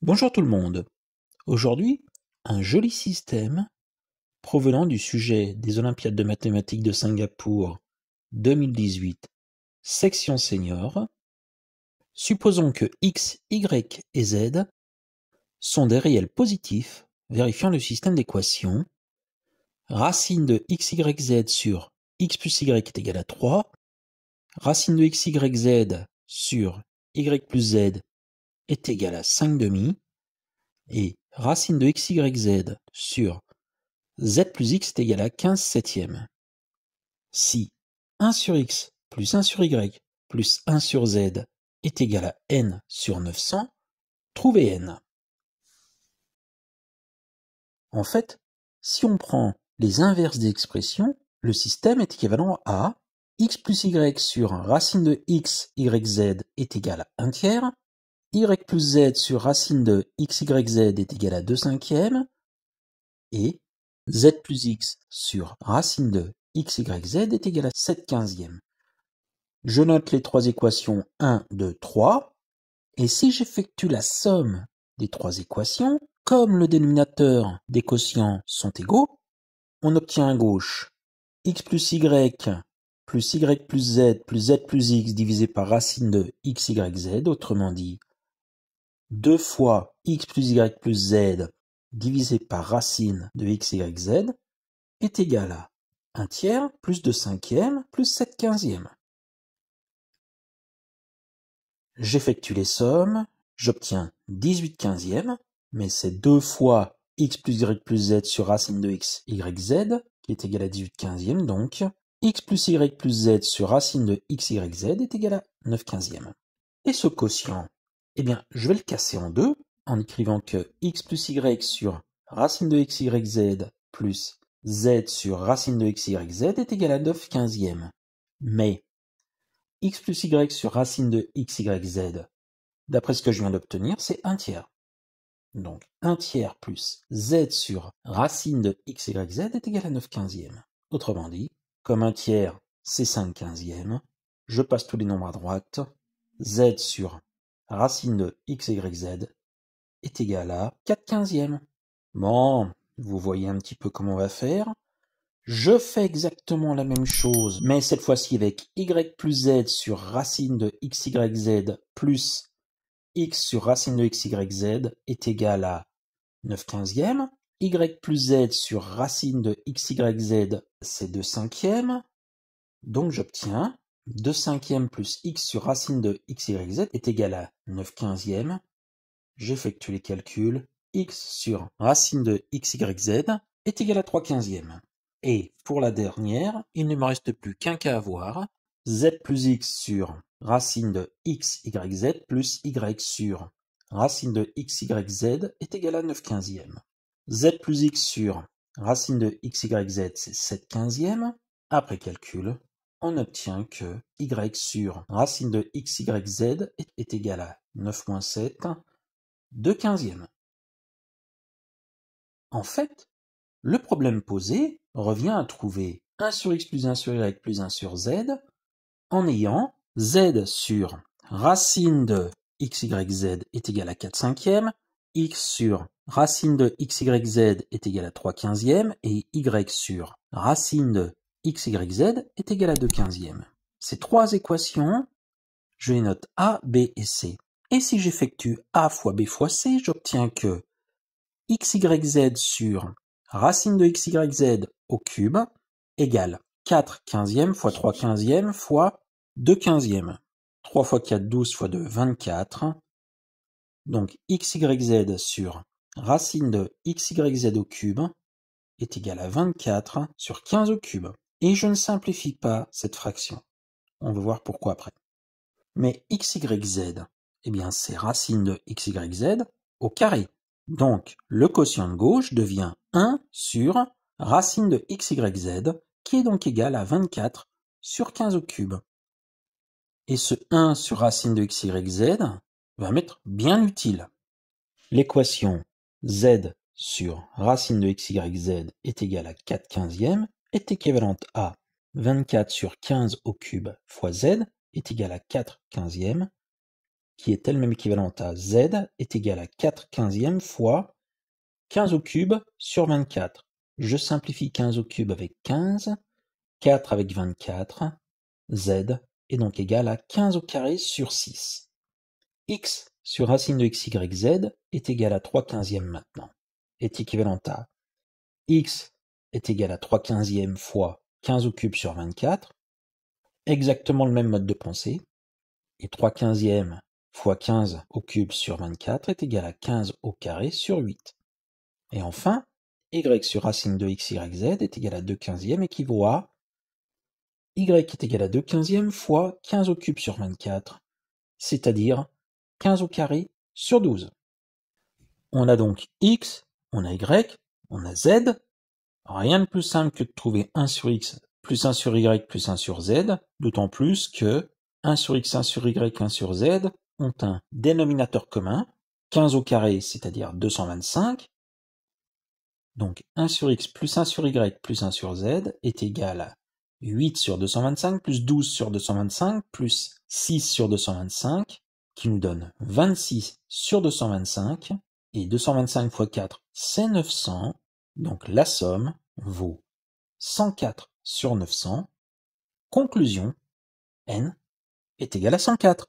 Bonjour tout le monde. Aujourd'hui, un joli système provenant du sujet des Olympiades de mathématiques de Singapour 2018, section senior. Supposons que x, y et z sont des réels positifs, vérifiant le système d'équations. Racine de x, y, z sur x plus y est égal à 3. Racine de x, y, z sur y plus z est égal à 5 demi. Et racine de x, y, z sur z plus x est égal à 15 septièmes. Si 1 sur x plus 1 sur y plus 1 sur z est égal à n sur 900, trouvez n. En fait, si on prend les inverses des expressions, le système est équivalent à x plus y sur racine de x, y, z est égal à 1 tiers, y plus z sur racine de x, y, z est égal à 2 cinquièmes, et z plus x sur racine de x, y, z est égal à 7 quinzièmes. Je note les trois équations 1, 2, 3, et si j'effectue la somme des trois équations, comme le dénominateur des quotients sont égaux, on obtient à gauche x plus y plus z plus x divisé par racine de x, y, z, autrement dit 2 fois x plus y plus z divisé par racine de x, y, z est égal à 1 tiers plus 2 cinquièmes plus 7 quinzièmes. J'effectue les sommes, j'obtiens 18 quinzièmes, mais c'est 2 fois x plus y plus z sur racine de x, y, z, qui est égal à 18 quinzièmes, donc x plus y plus z sur racine de x, y, z est égal à 9 quinzièmes. Et ce quotient, eh bien, je vais le casser en deux, en écrivant que x plus y sur racine de x, y, z plus z sur racine de x, y, z est égal à 9 quinzièmes. Mais x plus y sur racine de x, y, z, d'après ce que je viens d'obtenir, c'est 1 tiers. Donc 1 tiers plus z sur racine de x, y, z est égal à 9 quinzièmes. Autrement dit, comme 1 tiers, c'est 5 quinzièmes, je passe tous les nombres à droite, z sur racine de x, y, z est égal à 4 quinzièmes. Bon, vous voyez un petit peu comment on va faire. Je fais exactement la même chose, mais cette fois-ci avec y plus z sur racine de x, y, z plus x sur racine de x, y, z est égal à 9 quinzièmes. Y plus z sur racine de x, y, z, c'est 2 cinquièmes. Donc j'obtiens 2 cinquièmes plus x sur racine de x, y, z est égal à 9 quinzièmes. J'effectue les calculs. X sur racine de x, y, z est égal à 3 quinzièmes. Et pour la dernière, il ne me reste plus qu'un cas à voir. Z plus x sur racine de x, y, z plus y sur racine de x, y, z est égal à 9 quinzièmes. Z plus x sur racine de x, y, z, c'est 7 quinzièmes. Après calcul, on obtient que y sur racine de x, y, z est égal à 9 moins 7, 2 quinzièmes. En fait, le problème posé revient à trouver 1 sur x plus 1 sur y plus 1 sur z en ayant z sur racine de x, y, z est égal à 4 cinquièmes, x sur racine de x, y, z est égal à 3 quinzièmes et y sur racine de x, y, z est égal à 2 quinzièmes. Ces trois équations, je les note A, B et C. Et si j'effectue A fois B fois C, j'obtiens que x, y, z sur racine de x, y, z au cube égale 4 quinzièmes fois 3 quinzièmes fois 2 quinzièmes. 3 fois 4, 12 fois 2, 24. Donc x, y, z sur racine de x, y, z au cube est égal à 24 sur 15 au cube. Et je ne simplifie pas cette fraction. On va voir pourquoi après. Mais x, y, z, eh bien c'est racine de x, y, z au carré. Donc, le quotient de gauche devient 1 sur racine de x, y, z, qui est donc égal à 24 sur 15 au cube. Et ce 1 sur racine de x, y, z va m'être bien utile. L'équation z sur racine de x, y, z est égale à 4 quinzièmes est équivalente à 24 sur 15 au cube fois z est égal à 4 quinzièmes. qui est elle-même équivalente à z, est égale à 4 quinzièmes fois 15 au cube sur 24. Je simplifie 15 au cube avec 15, 4 avec 24, z est donc égal à 15 au carré sur 6. X sur racine de x, y, z est égal à 3 quinzièmes maintenant, est équivalent à x est égal à 3 quinzièmes fois 15 au cube sur 24, exactement le même mode de pensée, et 3 quinzièmes fois 15 au cube sur 24 est égal à 15 au carré sur 8. Et enfin, y sur racine de x, y, z est égal à 2 quinzièmes équivaut à y est égal à 2 quinzièmes fois 15 au cube sur 24, c'est-à-dire 15 au carré sur 12. On a donc x, on a y, on a z. Rien de plus simple que de trouver 1 sur x plus 1 sur y plus 1 sur z, d'autant plus que 1 sur x, 1 sur y, 1 sur z ont un dénominateur commun, 15 au carré, c'est-à-dire 225. Donc 1 sur x plus 1 sur y plus 1 sur z est égal à 8 sur 225 plus 12 sur 225 plus 6 sur 225, qui nous donne 26 sur 225, et 225 fois 4, c'est 900, donc la somme vaut 104 sur 900. Conclusion, n est égal à 104.